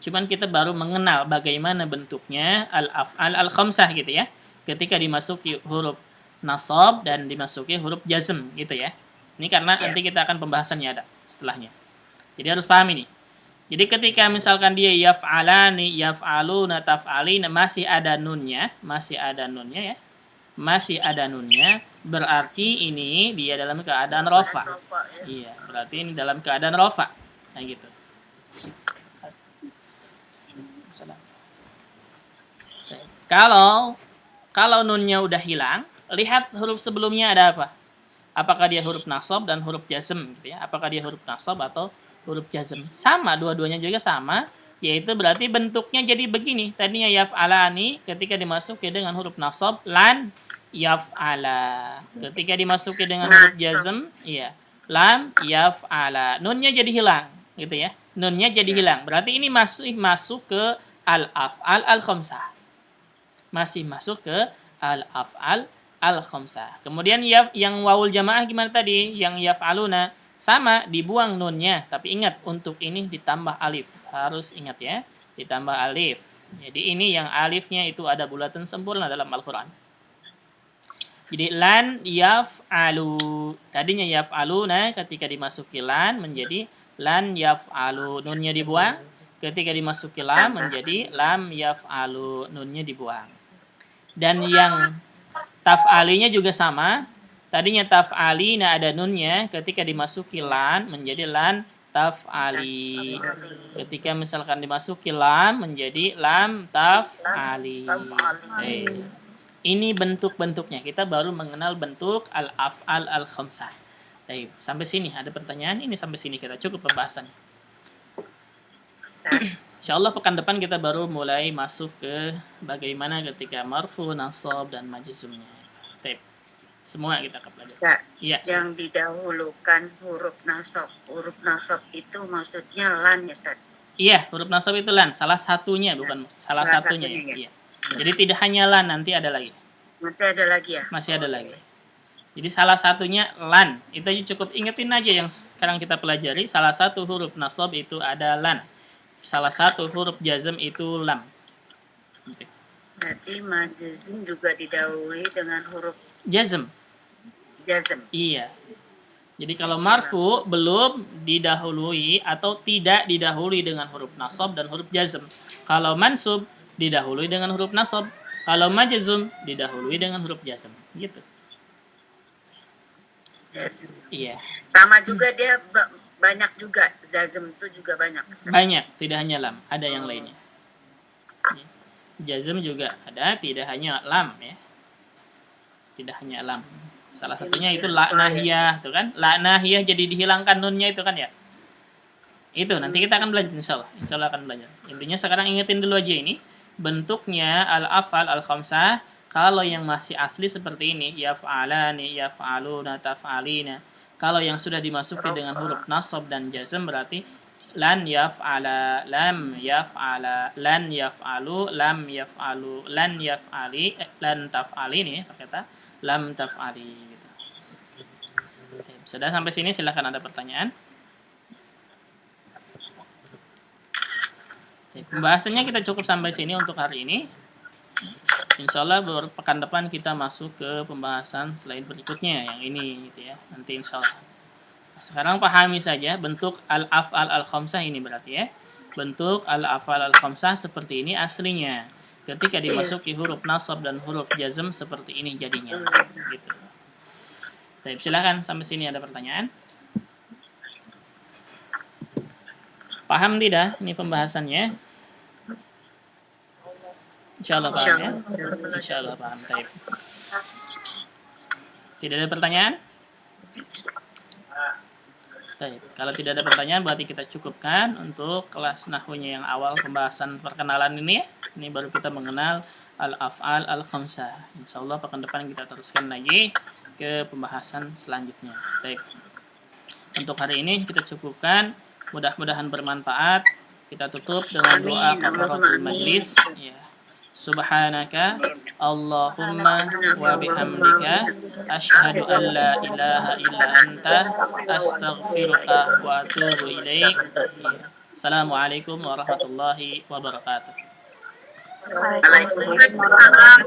Cuman kita baru mengenal bagaimana bentuknya al-af'al al-khamsah gitu ya. Ketika dimasuki huruf nasab dan dimasuki huruf jazm gitu ya. Ini karena nanti kita akan pembahasannya ada setelahnya. Jadi harus paham ini. Jadi ketika misalkan dia yaf'alani, yaf'aluna, taf'alina masih ada nunnya ya. Masih ada nunnya, berarti ini dia dalam keadaan rofa. Iya, berarti ini dalam keadaan rofa. Nah gitu. Kalau nunnya udah hilang, lihat huruf sebelumnya ada apa? Apakah dia huruf nasab dan huruf jazm gitu ya? Apakah dia huruf nasab atau huruf jazm? Sama, dua-duanya juga sama, yaitu berarti bentuknya jadi begini. Tadinya yaf'alani ketika dimasuki dengan huruf nasab, lan yaf'ala. Ketika dimasuki dengan huruf jazm, iya, lam yaf'ala. Nunnya jadi hilang, gitu ya. Nunnya jadi hilang. Berarti ini masuk ke al-af'al al-khamsah. Masih masuk ke al-af'al al-khamsah. Kemudian yang wawul jamaah gimana tadi? Yang yaf'aluna sama, dibuang nunnya. Tapi ingat, untuk ini ditambah alif. Harus ingat ya, ditambah alif. Jadi ini yang alifnya itu ada bulatan sempurna dalam Al-Quran. Jadi lan yaf'alu. Tadinya yaf'aluna ketika dimasuki lan menjadi lan yaf'alu. Nunnya dibuang. Ketika dimasuki lam menjadi lam yaf'alu. Nunnya dibuang. Dan yang taf'alinya juga sama. Tadinya taf'alina ada nunnya. Ketika dimasuki lan menjadi lan taf'ali. Ketika misalkan dimasuki lam menjadi lam taf'ali. Ini bentuk-bentuknya. Kita baru mengenal bentuk al-af'al al-khamsah. Sampai sini ada pertanyaan? Ini sampai sini kita cukup pembahasannya. Insyaallah pekan depan kita baru mulai masuk ke bagaimana ketika marfu, nasab dan majzumnya. Semua kita akan pelajari. Iya. Yang didahulukan huruf nasab. Huruf nasab itu maksudnya lan ya, Ustaz. Iya, huruf nasab itu lan, salah satunya bukan salah Salah satunya ya. satunya ya. Iya. Jadi tidak hanya lan, nanti ada lagi. Masih ada lagi ya? Masih ada lagi. Jadi salah satunya lan. Itu aja cukup ingetin aja yang sekarang kita pelajari. Salah satu huruf nasab itu ada lan. Salah satu huruf jazm itu lam. Oke. Berarti majazum juga didahului dengan huruf Jazm. jazm. Iya. Jadi kalau marfu belum didahului atau tidak didahului dengan huruf nasab dan huruf jazm. Kalau mansub didahului dengan huruf nasab. Kalau majzum didahului dengan huruf jazm. Gitu. Jazm. Iya. Sama juga dia banyak juga. Jazm itu juga banyak. Banyak, tidak hanya lam, ada yang lainnya. Jazm juga ada, tidak hanya lam ya. Tidak hanya lam. Salah satunya itu la nahiyah, tuh kan? La nahiyah jadi dihilangkan nunnya itu kan ya. Itu nanti kita akan belajar insyaallah. Insyaallah akan belajar. Intinya sekarang ingetin dulu aja ini. Bentuknya al-afal al-khamsah kalau yang masih asli seperti ini, yaf'alani, yaf'aluna, taf'alina. Kalau yang sudah dimasuki dengan huruf nasab dan jazm berarti lan yaf'ala, lam yaf'ala, lan yaf'alu, lam yaf'alu, lan yaf'ali, lan taf'ali nih kata lam taf'ali gitu. Oke, sudah sampai sini silahkan ada pertanyaan. Oke, pembahasannya kita cukup sampai sini untuk hari ini. Insya Allah pekan depan kita masuk ke pembahasan slide berikutnya yang ini gitu ya. Nanti insya Allah. Sekarang pahami saja bentuk al-af'al al-khamsah ini berarti ya. Bentuk al-af'al al-khamsah seperti ini aslinya. Ketika dimasuki huruf nasab dan huruf jazm seperti ini jadinya. Gitu. Baik, silakan sampai sini ada pertanyaan. Paham tidak ini pembahasannya? Insyaallah paham ya. Insyaallah paham. Baik. Tidak ada pertanyaan? Baik. Kalau tidak ada pertanyaan berarti kita cukupkan untuk kelas nahwunya yang awal pembahasan perkenalan ini ya. Ini baru kita mengenal al-af'al al-khamsah. Insyaallah pekan depan kita teruskan lagi ke pembahasan selanjutnya. Baik. Untuk hari ini kita cukupkan. Mudah-mudahan bermanfaat. Kita tutup dengan doa kafaratul majlis. Ya. Subhanaka Allahumma wa bihamdika asyhadu an la ilaha illa anta astaghfiruka wa atubu ilaik. Assalamualaikum warahmatullahi wabarakatuh. Waalaikumsalam.